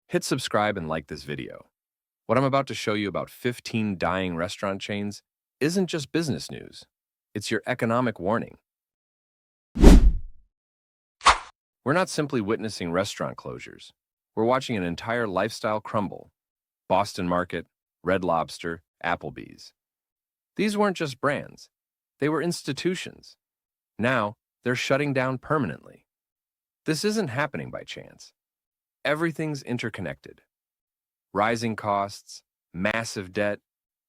Hit subscribe and like this video. What I'm about to show you about 15 dying restaurant chains isn't just business news. It's your economic warning. We're not simply witnessing restaurant closures. We're watching an entire lifestyle crumble. Boston Market, Red Lobster, Applebee's. These weren't just brands. They were institutions. Now, they're shutting down permanently. This isn't happening by chance. Everything's interconnected. Rising costs, massive debt,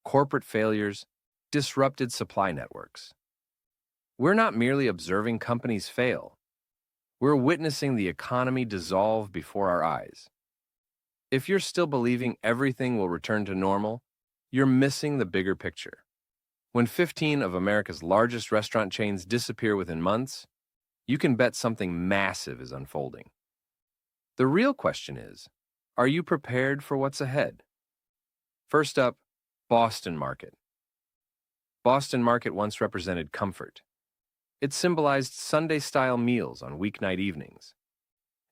corporate failures, disrupted supply networks. We're not merely observing companies fail. We're witnessing the economy dissolve before our eyes. If you're still believing everything will return to normal, you're missing the bigger picture. When 15 of America's largest restaurant chains disappear within months, you can bet something massive is unfolding. The real question is, are you prepared for what's ahead? First up, Boston Market. Boston Market once represented comfort. It symbolized Sunday-style meals on weeknight evenings.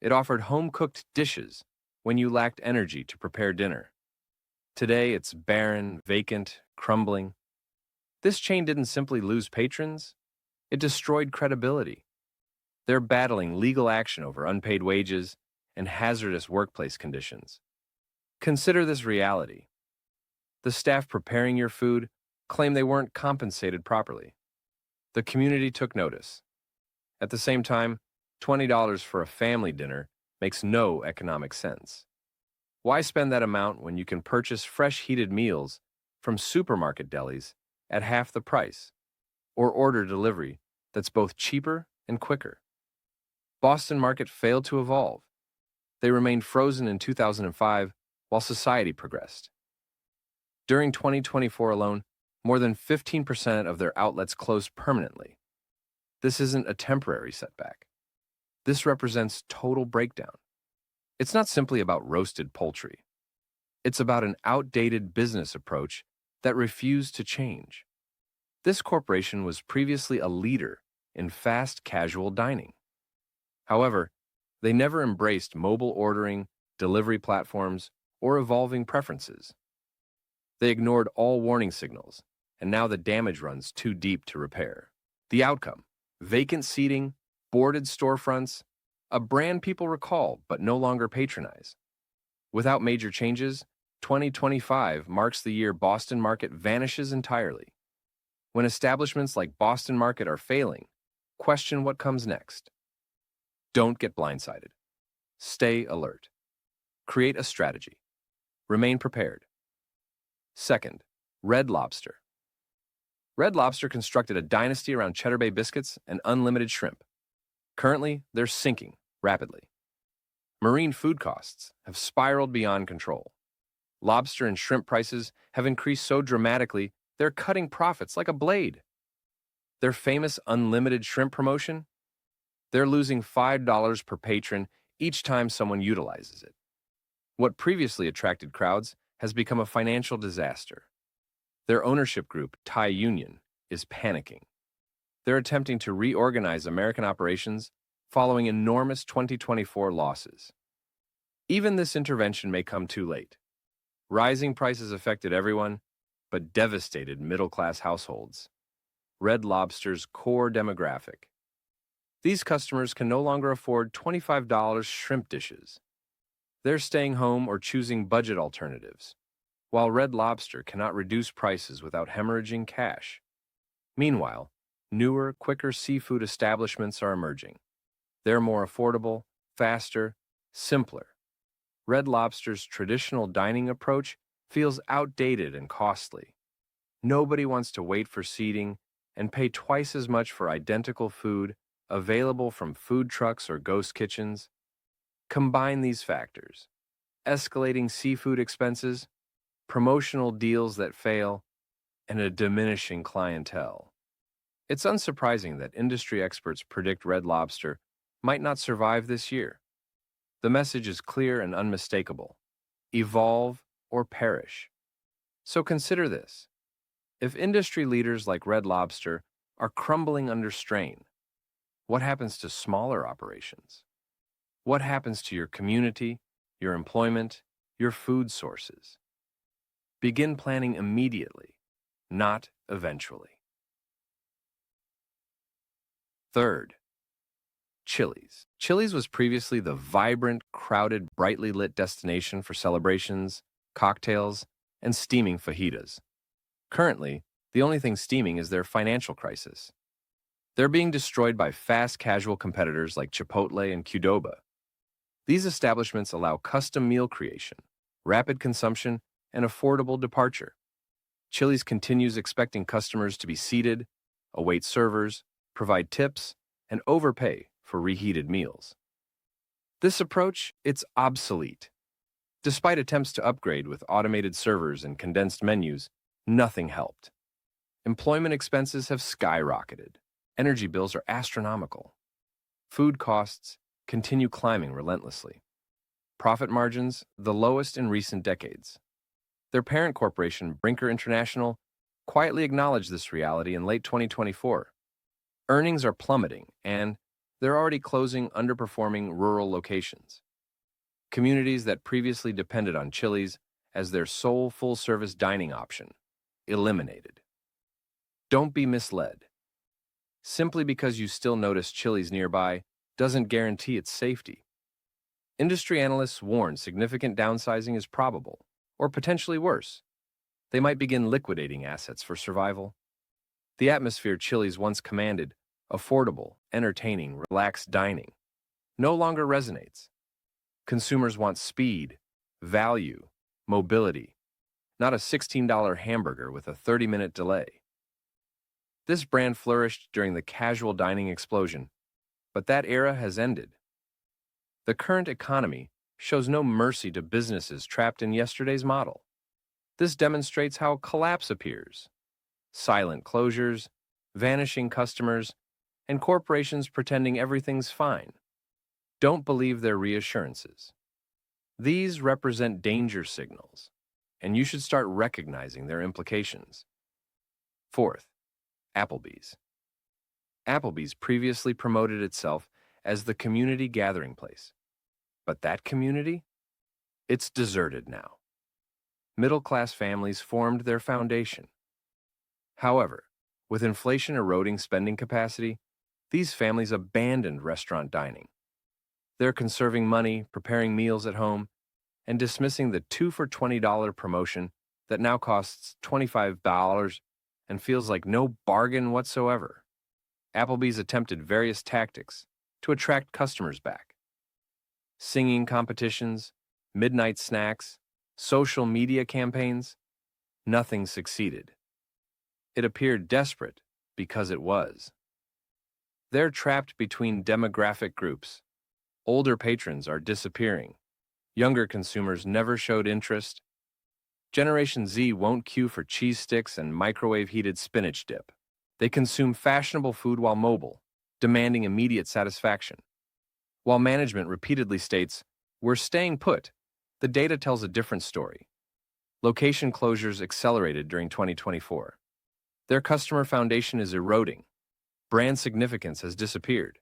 It offered home-cooked dishes when you lacked energy to prepare dinner. Today, it's barren, vacant, crumbling. This chain didn't simply lose patrons, it destroyed credibility. They're battling legal action over unpaid wages and hazardous workplace conditions. Consider this reality. The staff preparing your food claim they weren't compensated properly. The community took notice. At the same time, $20 for a family dinner makes no economic sense. Why spend that amount when you can purchase fresh heated meals from supermarket delis at half the price, or order delivery that's both cheaper and quicker? Boston Market failed to evolve. They remained frozen in 2005 while society progressed. During 2024 alone, more than 15% of their outlets closed permanently. This isn't a temporary setback. This represents total breakdown. It's not simply about roasted poultry. It's about an outdated business approach that refused to change. This corporation was previously a leader in fast casual dining. However, they never embraced mobile ordering, delivery platforms, or evolving preferences. They ignored all warning signals, and now the damage runs too deep to repair. The outcome: vacant seating, boarded storefronts, a brand people recall but no longer patronize. Without major changes, 2025 marks the year Boston Market vanishes entirely. When establishments like Boston Market are failing, question what comes next. Don't get blindsided. Stay alert. Create a strategy. Remain prepared. Second, Red Lobster. Red Lobster constructed a dynasty around Cheddar Bay biscuits and unlimited shrimp. Currently, they're sinking rapidly. Marine food costs have spiraled beyond control. Lobster and shrimp prices have increased so dramatically, they're cutting profits like a blade. Their famous unlimited shrimp promotion? They're losing $5 per patron each time someone utilizes it. What previously attracted crowds has become a financial disaster. Their ownership group, Thai Union, is panicking. They're attempting to reorganize American operations following enormous 2024 losses. Even this intervention may come too late. Rising prices affected everyone, but devastated middle-class households. Red Lobster's core demographic. These customers can no longer afford $25 shrimp dishes. They're staying home or choosing budget alternatives, while Red Lobster cannot reduce prices without hemorrhaging cash. Meanwhile, newer, quicker seafood establishments are emerging. They're more affordable, faster, simpler. Red Lobster's traditional dining approach feels outdated and costly. Nobody wants to wait for seating and pay twice as much for identical food available from food trucks or ghost kitchens. Combine these factors: escalating seafood expenses, promotional deals that fail, and a diminishing clientele. It's unsurprising that industry experts predict Red Lobster might not survive this year. The message is clear and unmistakable: evolve or perish. So consider this. If industry leaders like Red Lobster are crumbling under strain, what happens to smaller operations? What happens to your community your employment, your food sources. Begin planning immediately, not eventually. Third, Chili's. Chili's was previously the vibrant, crowded, brightly lit destination for celebrations, cocktails, and steaming fajitas. Currently, the only thing steaming is their financial crisis. They're being destroyed by fast casual competitors like Chipotle and Qdoba. These establishments allow custom meal creation, rapid consumption, and affordable departure. Chili's continues expecting customers to be seated, await servers, provide tips, and overpay for reheated meals. This approach, it's obsolete. Despite attempts to upgrade with automated servers and condensed menus, nothing helped. Employment expenses have skyrocketed. Energy bills are astronomical. Food costs continue climbing relentlessly. Profit margins, the lowest in recent decades. Their parent corporation, Brinker International, quietly acknowledged this reality in late 2024. Earnings are plummeting, and they're already closing underperforming rural locations. Communities that previously depended on Chili's as their sole full-service dining option, eliminated. Don't be misled. Simply because you still notice Chili's nearby doesn't guarantee its safety. Industry analysts warn significant downsizing is probable, or potentially worse. They might begin liquidating assets for survival. The atmosphere Chili's once commanded, affordable, entertaining, relaxed dining, no longer resonates. Consumers want speed, value, mobility, not a $16 hamburger with a 30-minute delay. This brand flourished during the casual dining explosion, but that era has ended. The current economy shows no mercy to businesses trapped in yesterday's model. This demonstrates how collapse appears. Silent closures, vanishing customers, and corporations pretending everything's fine. Don't believe their reassurances. These represent danger signals, and you should start recognizing their implications. Fourth, Applebee's. Applebee's previously promoted itself as the community gathering place. But that community? It's deserted now. Middle-class families formed their foundation. However, with inflation eroding spending capacity, these families abandoned restaurant dining. They're conserving money, preparing meals at home, and dismissing the 2 for $20 promotion that now costs $25 and feels like no bargain whatsoever. Applebee's attempted various tactics to attract customers back. Singing competitions, midnight snacks, social media campaigns, nothing succeeded. It appeared desperate because it was. They're trapped between demographic groups. Older patrons are disappearing. Younger consumers never showed interest. Generation Z won't queue for cheese sticks and microwave-heated spinach dip. They consume fashionable food while mobile, demanding immediate satisfaction. While management repeatedly states, "We're staying put," the data tells a different story. Location closures accelerated during 2024. Their customer foundation is eroding. Brand significance has disappeared.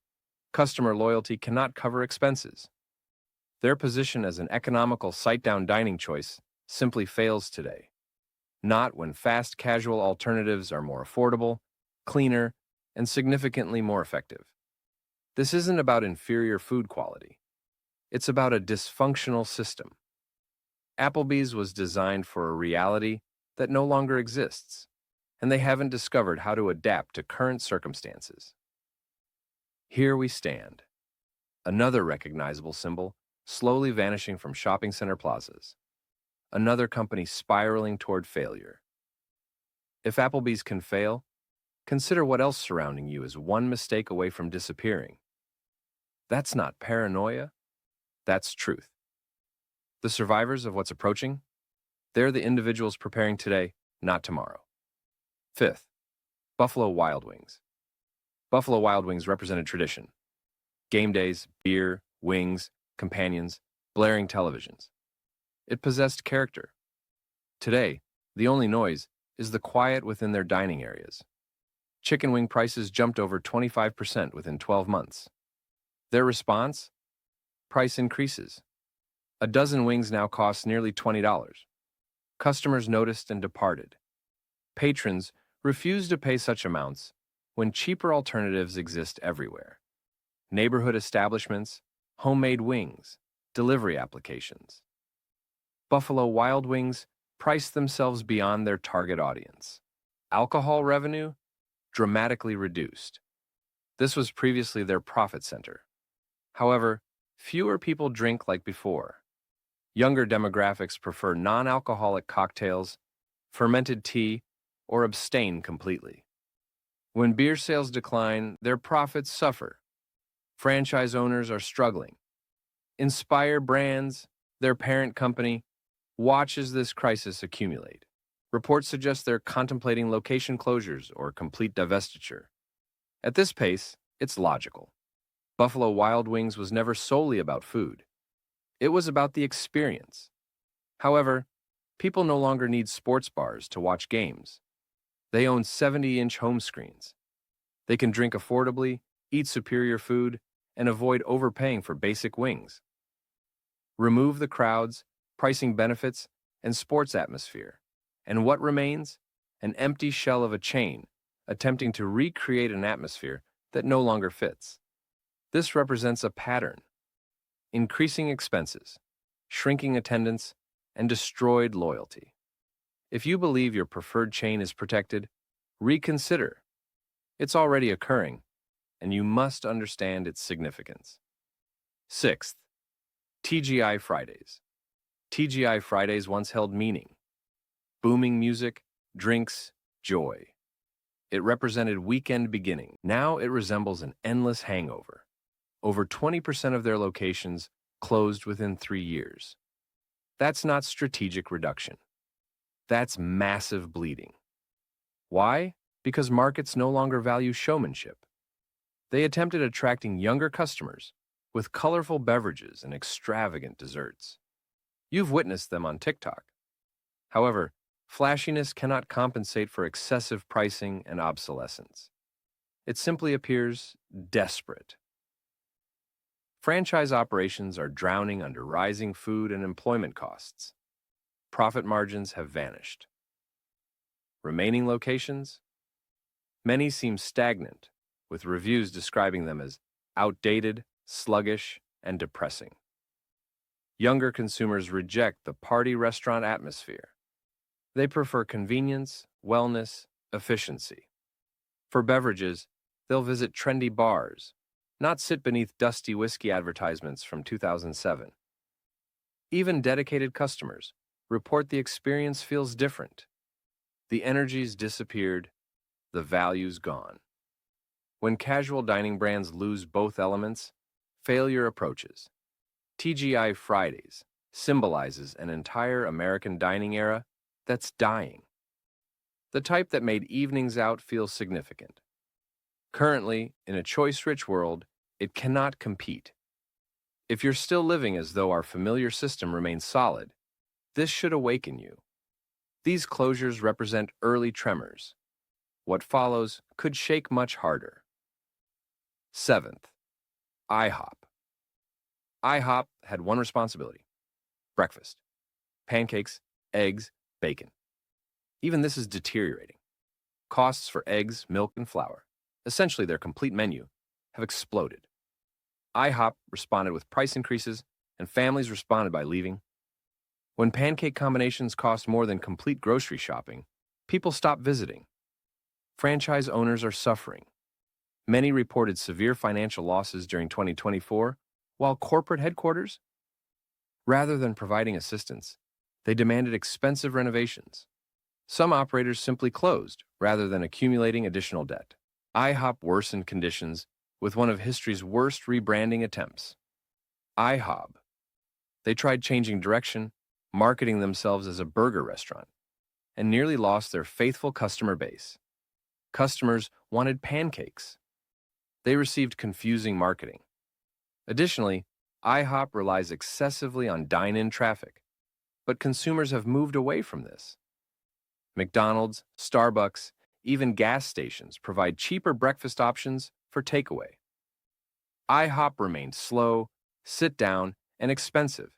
Customer loyalty cannot cover expenses. Their position as an economical sit-down dining choice simply fails today. Not when fast casual alternatives are more affordable, cleaner, and significantly more effective. This isn't about inferior food quality. It's about a dysfunctional system. Applebee's was designed for a reality that no longer exists, and they haven't discovered how to adapt to current circumstances. Here we stand. Another recognizable symbol slowly vanishing from shopping center plazas. Another company spiraling toward failure. If Applebee's can fail, consider what else surrounding you is one mistake away from disappearing. That's not paranoia, that's truth. The survivors of what's approaching, they're the individuals preparing today, not tomorrow. Fifth, Buffalo Wild Wings. Buffalo Wild Wings represented tradition. Game days, beer, wings, companions, blaring televisions. It possessed character. Today, the only noise is the quiet within their dining areas. Chicken wing prices jumped over 25% within 12 months. Their response? Price increases. A dozen wings now costs nearly $20. Customers noticed and departed. Patrons refuse to pay such amounts when cheaper alternatives exist everywhere. Neighborhood establishments, homemade wings, delivery applications. Buffalo Wild Wings priced themselves beyond their target audience. Alcohol revenue dramatically reduced. This was previously their profit center. However, fewer people drink like before. Younger demographics prefer non-alcoholic cocktails, fermented tea, or abstain completely. When beer sales decline, their profits suffer. Franchise owners are struggling. Inspire Brands, their parent company, watches this crisis accumulate. Reports suggest they're contemplating location closures or complete divestiture. At this pace, it's logical. Buffalo Wild Wings was never solely about food. It was about the experience. However, people no longer need sports bars to watch games. They own 70-inch home screens. They can drink affordably, eat superior food, and avoid overpaying for basic wings. Remove the crowds, pricing benefits, and sports atmosphere. And what remains? An empty shell of a chain, attempting to recreate an atmosphere that no longer fits. This represents a pattern: increasing expenses, shrinking attendance, and destroyed loyalty. If you believe your preferred chain is protected, reconsider. It's already occurring, and you must understand its significance. Sixth, TGI Fridays. TGI Fridays once held meaning. Booming music, drinks, joy. It represented weekend beginning. Now it resembles an endless hangover. Over 20% of their locations closed within 3 years. That's not strategic reduction. That's massive bleeding. Why? Because markets no longer value showmanship. They attempted attracting younger customers with colorful beverages and extravagant desserts. You've witnessed them on TikTok. However, flashiness cannot compensate for excessive pricing and obsolescence. It simply appears desperate. Franchise operations are drowning under rising food and employment costs. Profit margins have vanished. Remaining locations? Many seem stagnant, with reviews describing them as outdated, sluggish, and depressing. Younger consumers reject the party restaurant atmosphere. They prefer convenience, wellness, efficiency. For beverages, they'll visit trendy bars, not sit beneath dusty whiskey advertisements from 2007. Even dedicated customers report the experience feels different. The energy's disappeared, the value's gone. When casual dining brands lose both elements, failure approaches. TGI Fridays symbolizes an entire American dining era that's dying. The type that made evenings out feel significant. Currently, in a choice-rich world, it cannot compete. If you're still living as though our familiar system remains solid, this should awaken you. These closures represent early tremors. What follows could shake much harder. Seventh, IHOP. IHOP had one responsibility: breakfast. Pancakes, eggs, bacon. Even this is deteriorating. Costs for eggs, milk, and flour, essentially their complete menu, have exploded. IHOP responded with price increases, and families responded by leaving. When pancake combinations cost more than complete grocery shopping, people stop visiting. Franchise owners are suffering. Many reported severe financial losses during 2024, while corporate headquarters, rather than providing assistance, they demanded expensive renovations. Some operators simply closed rather than accumulating additional debt. IHOP worsened conditions with one of history's worst rebranding attempts. IHOB. They tried changing direction, marketing themselves as a burger restaurant, and nearly lost their faithful customer base. Customers wanted pancakes. They received confusing marketing. Additionally, IHOP relies excessively on dine-in traffic, but consumers have moved away from this. McDonald's, Starbucks, even gas stations provide cheaper breakfast options for takeaway. IHOP remained slow, sit-down, and expensive.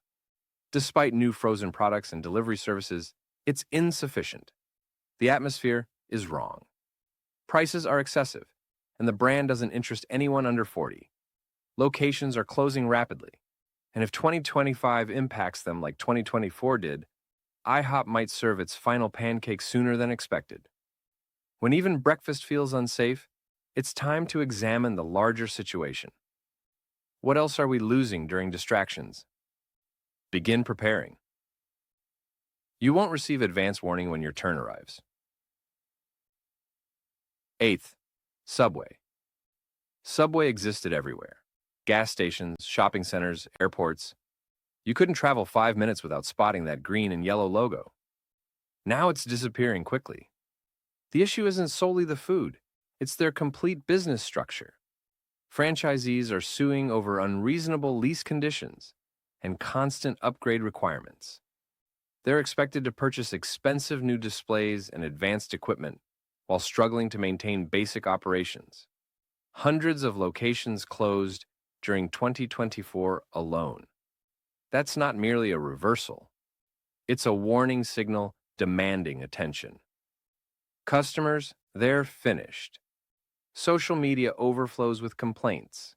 Despite new frozen products and delivery services, it's insufficient. The atmosphere is wrong. Prices are excessive, and the brand doesn't interest anyone under 40. Locations are closing rapidly, and if 2025 impacts them like 2024 did, IHOP might serve its final pancake sooner than expected. When even breakfast feels unsafe, it's time to examine the larger situation. What else are we losing during distractions? Begin preparing. You won't receive advance warning when your turn arrives. 8th, Subway. Subway existed everywhere. Gas stations, shopping centers, airports. You couldn't travel 5 minutes without spotting that green and yellow logo. Now it's disappearing quickly. The issue isn't solely the food, it's their complete business structure. Franchisees are suing over unreasonable lease conditions and constant upgrade requirements. They're expected to purchase expensive new displays and advanced equipment while struggling to maintain basic operations. Hundreds of locations closed during 2024 alone. That's not merely a reversal. It's a warning signal demanding attention. Customers, they're finished. Social media overflows with complaints.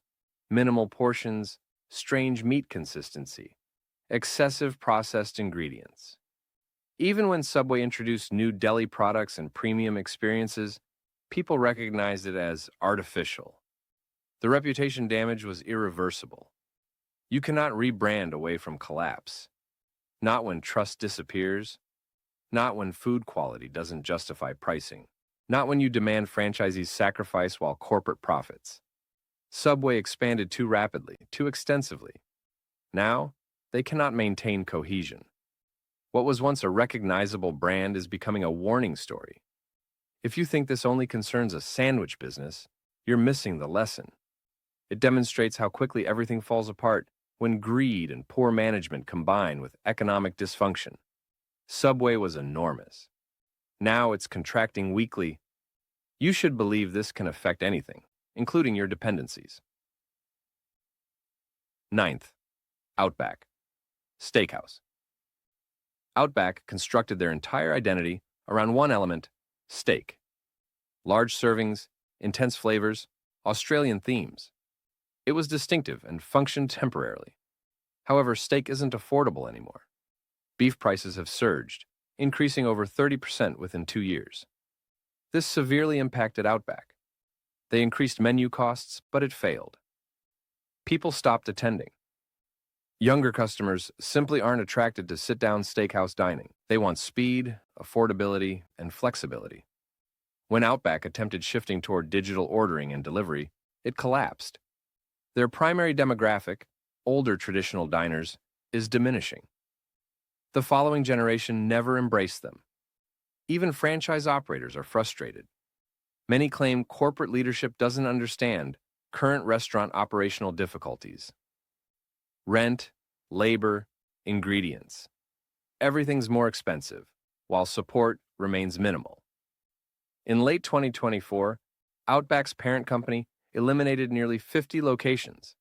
Minimal portions, strange meat consistency, excessive processed ingredients. Even when Subway introduced new deli products and premium experiences, people recognized it as artificial. The reputation damage was irreversible. You cannot rebrand away from collapse. Not when trust disappears. Not when food quality doesn't justify pricing. Not when you demand franchisees sacrifice while corporate profits. Subway expanded too rapidly, too extensively. Now, they cannot maintain cohesion. What was once a recognizable brand is becoming a warning story. If you think this only concerns a sandwich business, you're missing the lesson. It demonstrates how quickly everything falls apart when greed and poor management combine with economic dysfunction. Subway was enormous. Now it's contracting weekly. You should believe this can affect anything, including your dependencies. 9th, Outback. Steakhouse. Outback constructed their entire identity around one element, steak. Large servings, intense flavors, Australian themes. It was distinctive and functioned temporarily. However, steak isn't affordable anymore. Beef prices have surged, increasing over 30% within 2 years. This severely impacted Outback. They increased menu costs, but it failed. People stopped attending. Younger customers simply aren't attracted to sit-down steakhouse dining. They want speed, affordability, and flexibility. When Outback attempted shifting toward digital ordering and delivery, it collapsed. Their primary demographic, older traditional diners, is diminishing. The following generation never embraced them. Even franchise operators are frustrated. Many claim corporate leadership doesn't understand current restaurant operational difficulties. Rent, labor, ingredients. Everything's more expensive, while support remains minimal. In late 2024, Outback's parent company eliminated nearly 50 locations,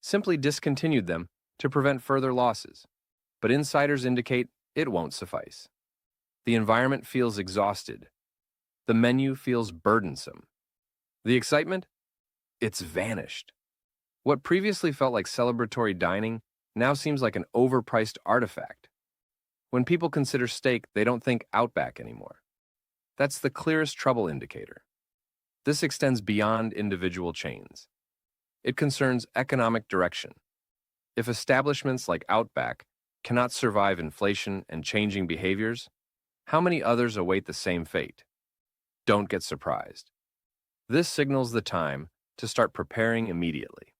simply discontinued them to prevent further losses. But insiders indicate it won't suffice. The environment feels exhausted. The menu feels burdensome. The excitement? It's vanished. What previously felt like celebratory dining now seems like an overpriced artifact. When people consider steak, they don't think Outback anymore. That's the clearest trouble indicator. This extends beyond individual chains. It concerns economic direction. If establishments like Outback cannot survive inflation and changing behaviors, how many others await the same fate? Don't get surprised. This signals the time to start preparing immediately.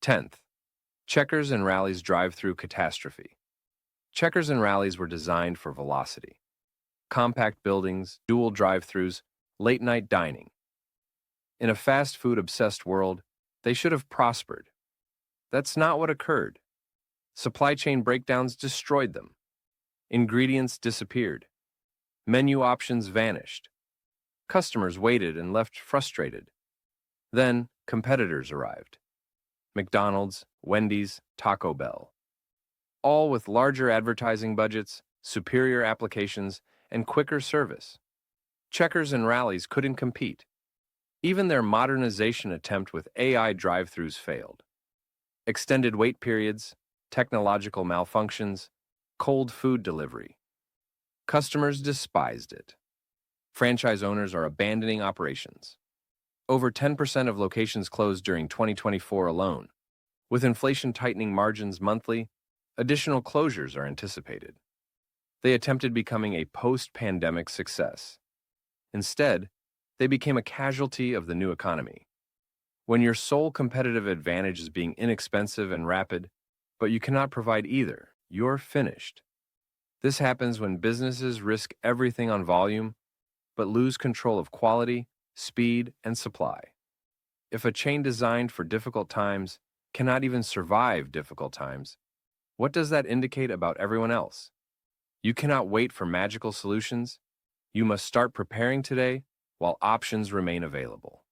10th, Checkers and Rally's drive-through catastrophe. Checkers and Rally's were designed for velocity. Compact buildings, dual drive-throughs, late-night dining. In a fast food-obsessed world, they should have prospered. That's not what occurred. Supply chain breakdowns destroyed them. Ingredients disappeared. Menu options vanished. Customers waited and left frustrated. Then, competitors arrived. McDonald's, Wendy's, Taco Bell, all with larger advertising budgets, superior applications, and quicker service. Checkers and Rallies couldn't compete. Even their modernization attempt with AI drive-thrus failed. Extended wait periods, technological malfunctions, cold food delivery. Customers despised it. Franchise owners are abandoning operations. Over 10% of locations closed during 2024 alone. With inflation tightening margins monthly, additional closures are anticipated. They attempted becoming a post-pandemic success. Instead, they became a casualty of the new economy. When your sole competitive advantage is being inexpensive and rapid, but you cannot provide either, you're finished. This happens when businesses risk everything on volume, but lose control of quality, speed, and supply. If a chain designed for difficult times cannot even survive difficult times, what does that indicate about everyone else? You cannot wait for magical solutions. You must start preparing today while options remain available.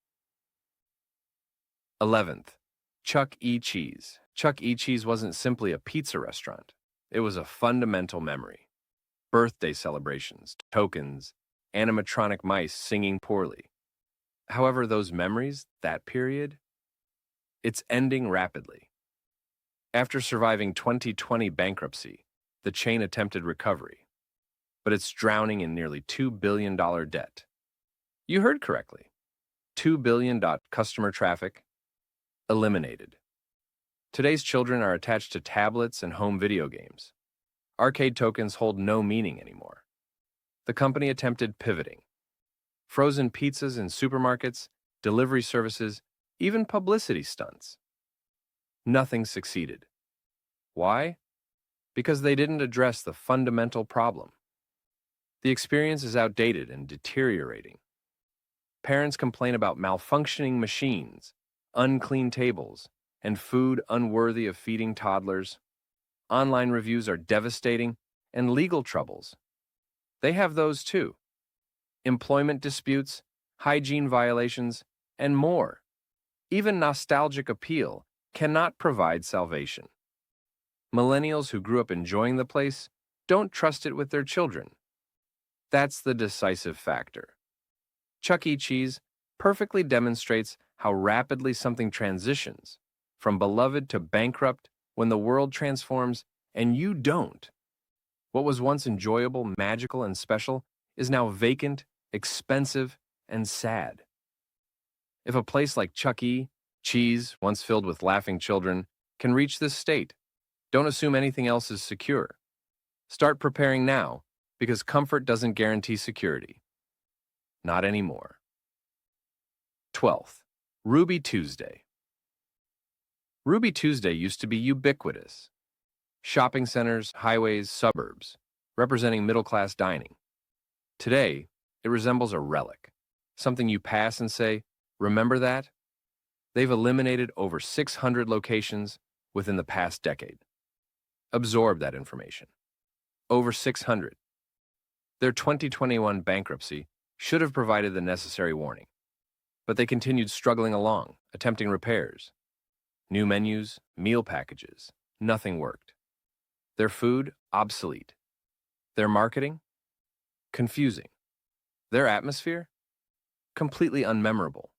11th, Chuck E. Cheese. Chuck E. Cheese wasn't simply a pizza restaurant. It was a fundamental memory. Birthday celebrations, tokens, animatronic mice singing poorly. However, those memories, that period, it's ending rapidly. After surviving 2020 bankruptcy, the chain attempted recovery, but it's drowning in nearly $2 billion debt. You heard correctly. $2 billion customer traffic eliminated. Today's children are attached to tablets and home video games. Arcade tokens hold no meaning anymore. The company attempted pivoting. Frozen pizzas in supermarkets, delivery services, even publicity stunts. Nothing succeeded. Why? Because they didn't address the fundamental problem. The experience is outdated and deteriorating. Parents complain about malfunctioning machines, unclean tables, and food unworthy of feeding toddlers. Online reviews are devastating, and legal troubles. They have those too. Employment disputes, hygiene violations, and more. Even nostalgic appeal cannot provide salvation. Millennials who grew up enjoying the place don't trust it with their children. That's the decisive factor. Chuck E. Cheese perfectly demonstrates how rapidly something transitions from beloved to bankrupt when the world transforms and you don't. What was once enjoyable, magical, and special is now vacant, expensive, and sad. If a place like Chuck E. Cheese, once filled with laughing children, can reach this state, don't assume anything else is secure. Start preparing now, because comfort doesn't guarantee security. Not anymore. 12th, Ruby Tuesday. Ruby Tuesday used to be ubiquitous. Shopping centers, highways, suburbs, representing middle-class dining. Today, it resembles a relic, something you pass and say, "Remember that?" They've eliminated over 600 locations within the past decade. Absorb that information. Over 600. Their 2021 bankruptcy should have provided the necessary warning, but they continued struggling along, attempting repairs. New menus, meal packages, nothing worked. Their food, obsolete. Their marketing, confusing. Their atmosphere, completely unmemorable.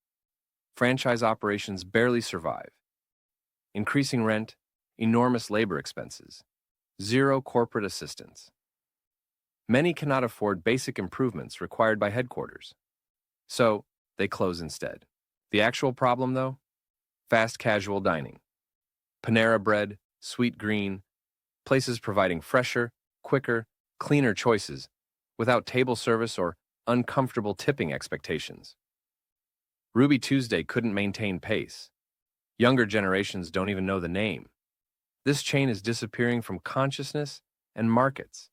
Franchise operations barely survive. Increasing rent, enormous labor expenses, zero corporate assistance. Many cannot afford basic improvements required by headquarters, so they close instead. The actual problem, though? Fast casual dining. Panera Bread, Sweet Green, places providing fresher, quicker, cleaner choices without table service or uncomfortable tipping expectations. Ruby Tuesday couldn't maintain pace. Younger generations don't even know the name. This chain is disappearing from consciousness and markets,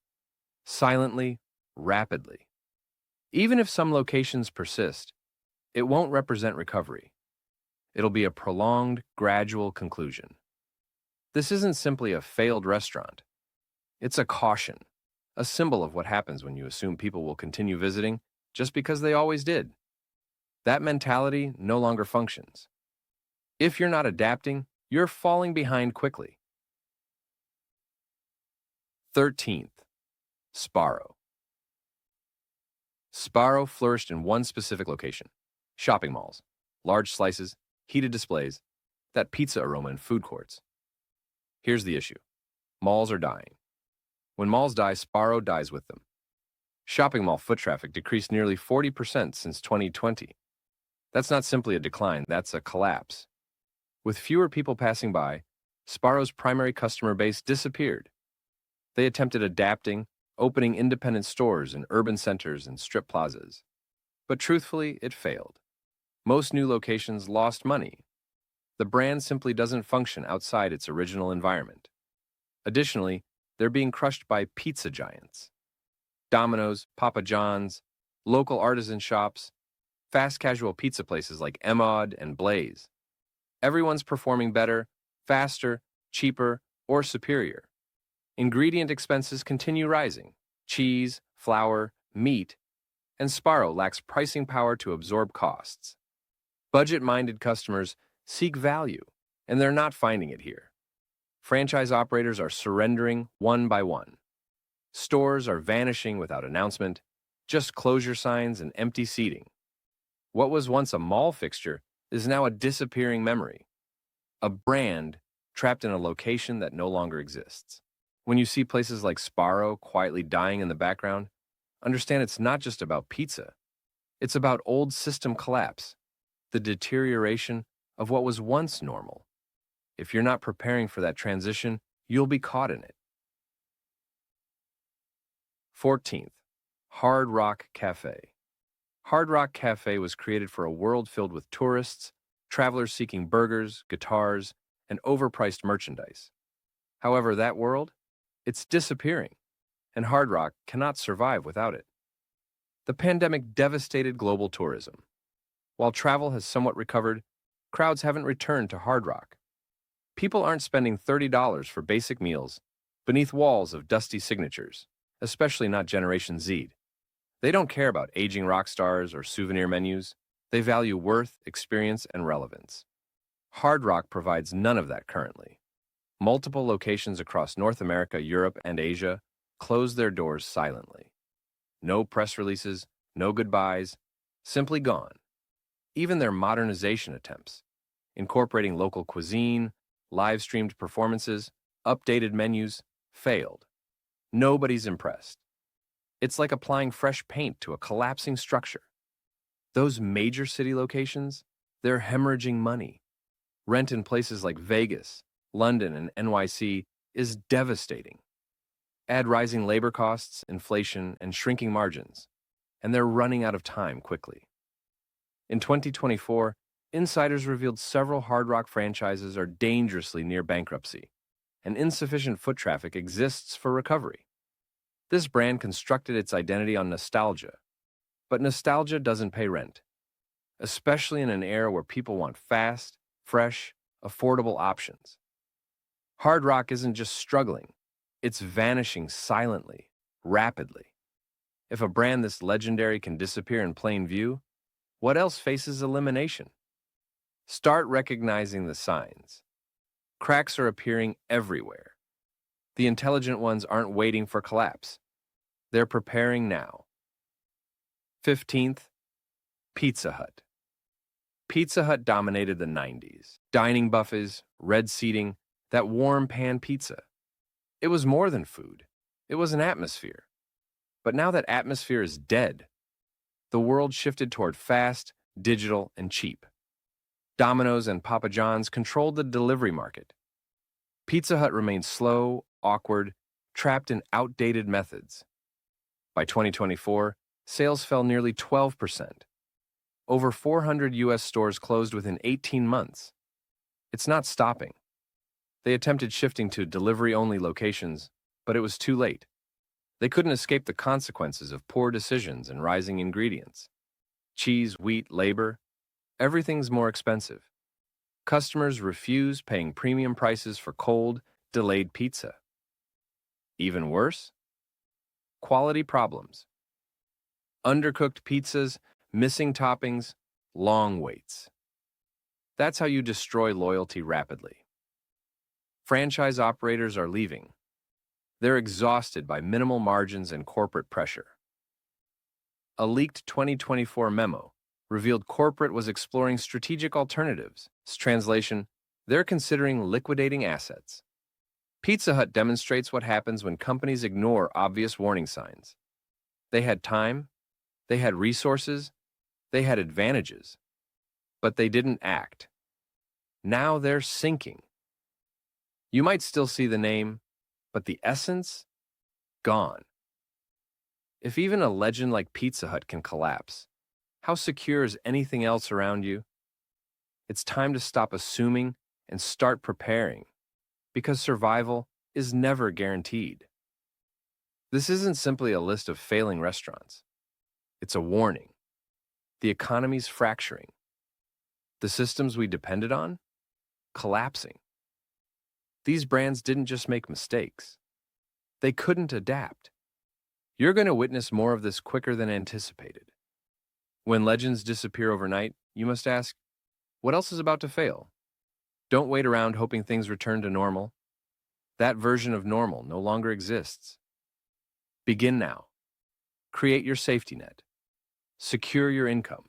silently, rapidly. Even if some locations persist, it won't represent recovery. It'll be a prolonged, gradual conclusion. This isn't simply a failed restaurant. It's a caution, a symbol of what happens when you assume people will continue visiting just because they always did. That mentality no longer functions. If you're not adapting, you're falling behind quickly. 13th, Sparrow. Sparrow flourished in one specific location: shopping malls, large slices, heated displays, that pizza aroma in food courts. Here's the issue: malls are dying. When malls die, Sparrow dies with them. Shopping mall foot traffic decreased nearly 40% since 2020. That's not simply a decline, that's a collapse. With fewer people passing by, Sparrow's primary customer base disappeared. They attempted adapting, opening independent stores in urban centers and strip plazas. But truthfully, it failed. Most new locations lost money. The brand simply doesn't function outside its original environment. Additionally, they're being crushed by pizza giants. Domino's, Papa John's, local artisan shops, fast casual pizza places like Emod and Blaze. Everyone's performing better, faster, cheaper, or superior. Ingredient expenses continue rising: cheese, flour, meat, and Sparrow lacks pricing power to absorb costs. Budget-minded customers seek value, and they're not finding it here. Franchise operators are surrendering one by one. Stores are vanishing without announcement, just closure signs and empty seating. What was once a mall fixture is now a disappearing memory. A brand trapped in a location that no longer exists. When you see places like Sparrow quietly dying in the background, understand it's not just about pizza. It's about old system collapse, the deterioration of what was once normal. If you're not preparing for that transition, you'll be caught in it. 14th, Hard Rock Cafe. Hard Rock Cafe was created for a world filled with tourists, travelers seeking burgers, guitars, and overpriced merchandise. However, that world, it's disappearing, and Hard Rock cannot survive without it. The pandemic devastated global tourism. While travel has somewhat recovered, crowds haven't returned to Hard Rock. People aren't spending $30 for basic meals beneath walls of dusty signatures, especially not Generation Z. They don't care about aging rock stars or souvenir menus. They value worth, experience, and relevance. Hard Rock provides none of that currently. Multiple locations across North America, Europe, and Asia closed their doors silently. No press releases, no goodbyes, simply gone. Even their modernization attempts, incorporating local cuisine, live-streamed performances, updated menus, failed. Nobody's impressed. It's like applying fresh paint to a collapsing structure. Those major city locations, they're hemorrhaging money. Rent in places like Vegas, London, and NYC is devastating. Add rising labor costs, inflation, and shrinking margins, and they're running out of time quickly. In 2024, insiders revealed several Hard Rock franchises are dangerously near bankruptcy, and insufficient foot traffic exists for recovery. This brand constructed its identity on nostalgia, but nostalgia doesn't pay rent, especially in an era where people want fast, fresh, affordable options. Hard Rock isn't just struggling, it's vanishing silently, rapidly. If a brand this legendary can disappear in plain view, what else faces elimination? Start recognizing the signs. Cracks are appearing everywhere. The intelligent ones aren't waiting for collapse. They're preparing now. 15th, Pizza Hut. Pizza Hut dominated the 90s. Dining buffets, red seating, that warm pan pizza. It was more than food. It was an atmosphere. But now that atmosphere is dead. The world shifted toward fast, digital, and cheap. Domino's and Papa John's controlled the delivery market. Pizza Hut remained slow, awkward, trapped in outdated methods. By 2024, sales fell nearly 12%. Over 400 U.S. stores closed within 18 months. It's not stopping. They attempted shifting to delivery-only locations, but it was too late. They couldn't escape the consequences of poor decisions and rising ingredients. Cheese, wheat, labor, everything's more expensive. Customers refuse paying premium prices for cold, delayed pizza. Even worse? Quality problems. Undercooked pizzas, missing toppings, long waits. That's how you destroy loyalty rapidly. Franchise operators are leaving. They're exhausted by minimal margins and corporate pressure. A leaked 2024 memo revealed corporate was exploring strategic alternatives. Translation, they're considering liquidating assets. Pizza Hut demonstrates what happens when companies ignore obvious warning signs. They had time, they had resources, they had advantages, but they didn't act. Now they're sinking. You might still see the name, but the essence? Gone. If even a legend like Pizza Hut can collapse, how secure is anything else around you? It's time to stop assuming and start preparing, because survival is never guaranteed. This isn't simply a list of failing restaurants. It's a warning. The economy's fracturing. The systems we depended on? Collapsing. These brands didn't just make mistakes. They couldn't adapt. You're going to witness more of this quicker than anticipated. When legends disappear overnight, you must ask, what else is about to fail? Don't wait around hoping things return to normal. That version of normal no longer exists. Begin now. Create your safety net. Secure your income.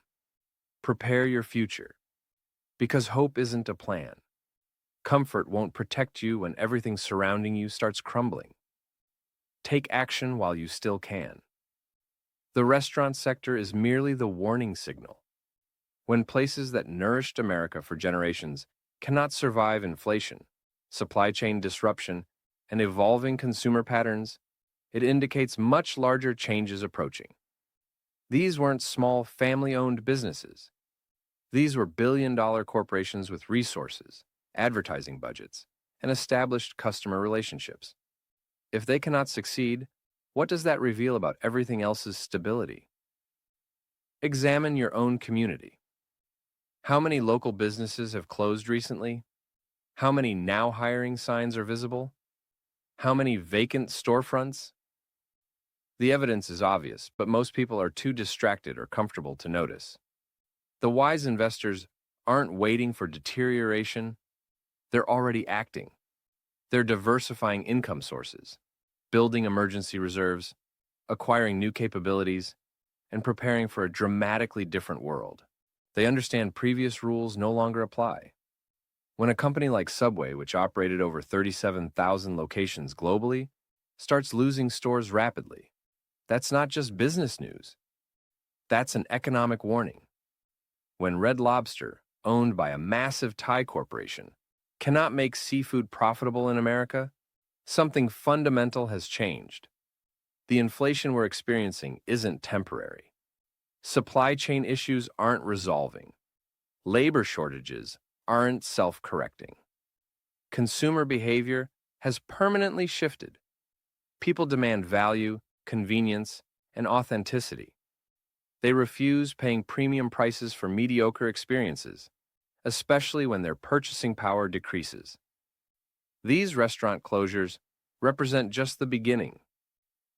Prepare your future. Because hope isn't a plan. Comfort won't protect you when everything surrounding you starts crumbling. Take action while you still can. The restaurant sector is merely the warning signal. When places that nourished America for generations cannot survive inflation, supply chain disruption, and evolving consumer patterns, it indicates much larger changes approaching. These weren't small family-owned businesses. These were billion-dollar corporations with resources, advertising budgets, and established customer relationships. If they cannot succeed, what does that reveal about everything else's stability? Examine your own community. How many local businesses have closed recently? How many now hiring signs are visible? How many vacant storefronts? The evidence is obvious, but most people are too distracted or comfortable to notice. The wise investors aren't waiting for deterioration. They're already acting. They're diversifying income sources, building emergency reserves, acquiring new capabilities, and preparing for a dramatically different world. They understand previous rules no longer apply. When a company like Subway, which operated over 37,000 locations globally, starts losing stores rapidly, that's not just business news. That's an economic warning. When Red Lobster, owned by a massive Thai corporation, cannot make seafood profitable in America, something fundamental has changed. The inflation we're experiencing isn't temporary. Supply chain issues aren't resolving. Labor shortages aren't self-correcting. Consumer behavior has permanently shifted. People demand value, convenience, and authenticity. They refuse paying premium prices for mediocre experiences, especially when their purchasing power decreases. These restaurant closures represent just the beginning.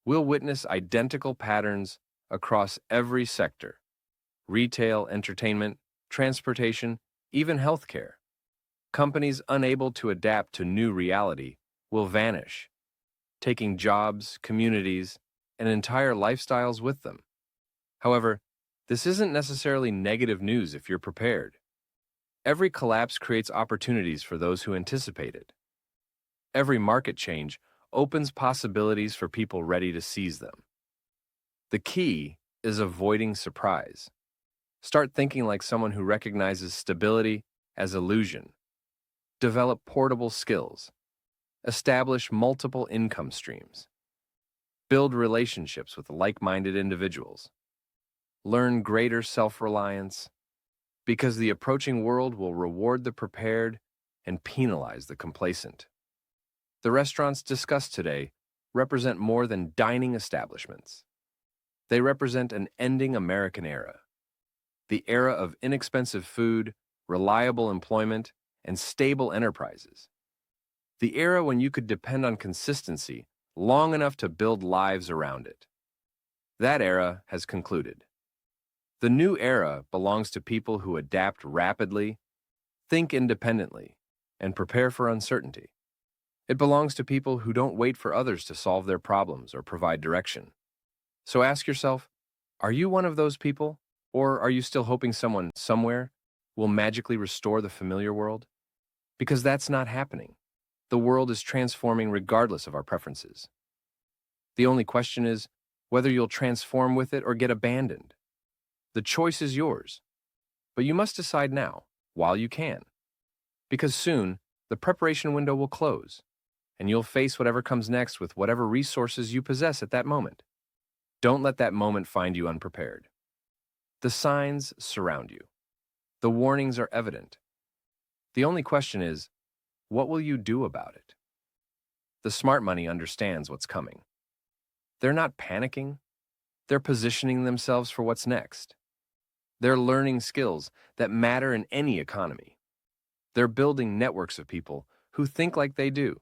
We'll witness identical patterns across every sector: retail, entertainment, transportation, even healthcare. Companies unable to adapt to new reality will vanish, taking jobs, communities, and entire lifestyles with them. However, this isn't necessarily negative news if you're prepared. Every collapse creates opportunities for those who anticipate it. Every market change opens possibilities for people ready to seize them. The key is avoiding surprise. Start thinking like someone who recognizes stability as illusion. Develop portable skills. Establish multiple income streams. Build relationships with like-minded individuals. Learn greater self-reliance, because the approaching world will reward the prepared and penalize the complacent. The restaurants discussed today represent more than dining establishments. They represent an ending American era, the era of inexpensive food, reliable employment, and stable enterprises. The era when you could depend on consistency long enough to build lives around it. That era has concluded. The new era belongs to people who adapt rapidly, think independently, and prepare for uncertainty. It belongs to people who don't wait for others to solve their problems or provide direction. So ask yourself, are you one of those people? Or are you still hoping someone, somewhere, will magically restore the familiar world? Because that's not happening. The world is transforming regardless of our preferences. The only question is whether you'll transform with it or get abandoned. The choice is yours. But you must decide now, while you can. Because soon, the preparation window will close, and you'll face whatever comes next with whatever resources you possess at that moment. Don't let that moment find you unprepared. The signs surround you. The warnings are evident. The only question is, what will you do about it? The smart money understands what's coming. They're not panicking. They're positioning themselves for what's next. They're learning skills that matter in any economy. They're building networks of people who think like they do.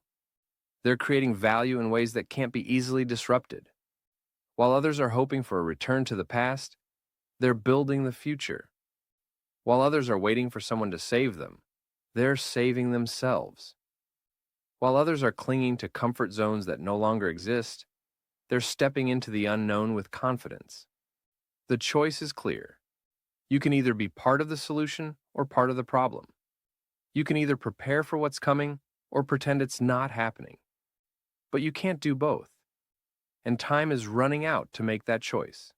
They're creating value in ways that can't be easily disrupted. While others are hoping for a return to the past, they're building the future. While others are waiting for someone to save them, they're saving themselves. While others are clinging to comfort zones that no longer exist, they're stepping into the unknown with confidence. The choice is clear. You can either be part of the solution or part of the problem. You can either prepare for what's coming or pretend it's not happening. But you can't do both. And time is running out to make that choice.